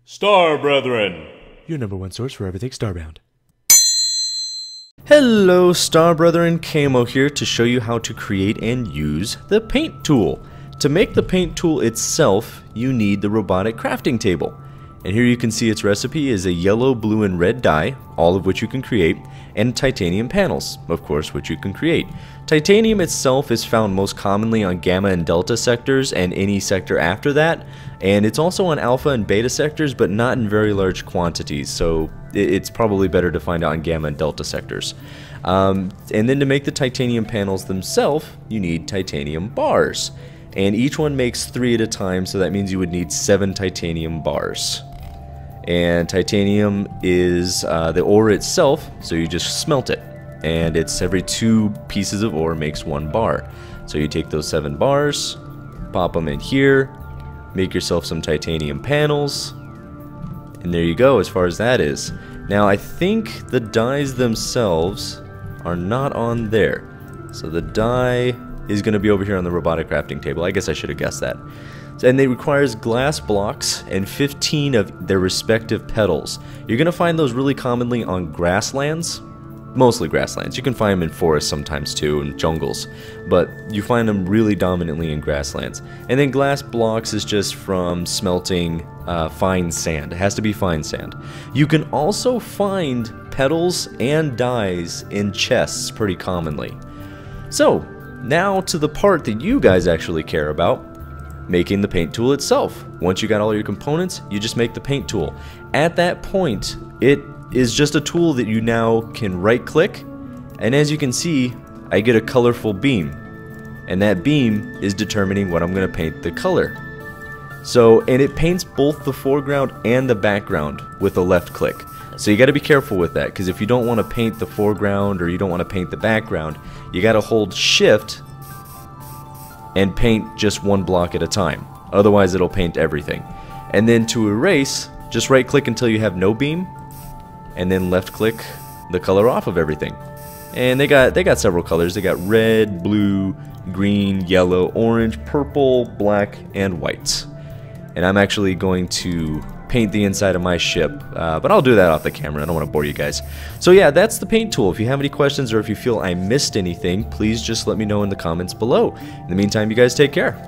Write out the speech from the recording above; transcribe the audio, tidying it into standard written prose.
Star Brethren! Your number one source for everything Starbound. Hello, Star Brethren, Camo here to show you how to create and use the paint tool. To make the paint tool itself, you need the robotic crafting table. And here you can see its recipe is a yellow, blue, and red dye, all of which you can create, and titanium panels, of course, which you can create. Titanium itself is found most commonly on gamma and delta sectors and any sector after that, and it's also on alpha and beta sectors, but not in very large quantities, so it's probably better to find out on gamma and delta sectors. And then to make the titanium panels themselves, you need titanium bars. And each one makes 3 at a time, so that means you would need 7 titanium bars. And titanium is the ore itself, so you just smelt it. And it's every 2 pieces of ore makes 1 bar. So you take those 7 bars, pop them in here, make yourself some titanium panels, and there you go as far as that is. Now I think the dyes themselves are not on there. So the dye is going to be over here on the robotic crafting table. I guess I should have guessed that. And it requires glass blocks and 15 of their respective petals. You're going to find those really commonly on grasslands, mostly grasslands. You can find them in forests sometimes too, and jungles, but you find them really dominantly in grasslands. And then glass blocks is just from smelting fine sand. It has to be fine sand. You can also find petals and dyes in chests pretty commonly. So now to the part that you guys actually care about, making the paint tool itself. Once you got all your components, you just make the paint tool. At that point, it is just a tool that you now can right click, and as you can see, I get a colorful beam. And that beam is determining what I'm going to paint the color. So, and it paints both the foreground and the background with a left click. So you got to be careful with that, because if you don't want to paint the foreground or you don't want to paint the background, you got to hold shift and paint just 1 block at a time. Otherwise it'll paint everything. And then to erase, just right click until you have no beam, and then left click the color off of everything. And they got several colors. They got red, blue, green, yellow, orange, purple, black, and white. And I'm actually going to paint the inside of my ship, but I'll do that off the camera. I don't want to bore you guys. So yeah, that's the paint tool. If you have any questions or if you feel I missed anything, please just let me know in the comments below. In the meantime, you guys take care.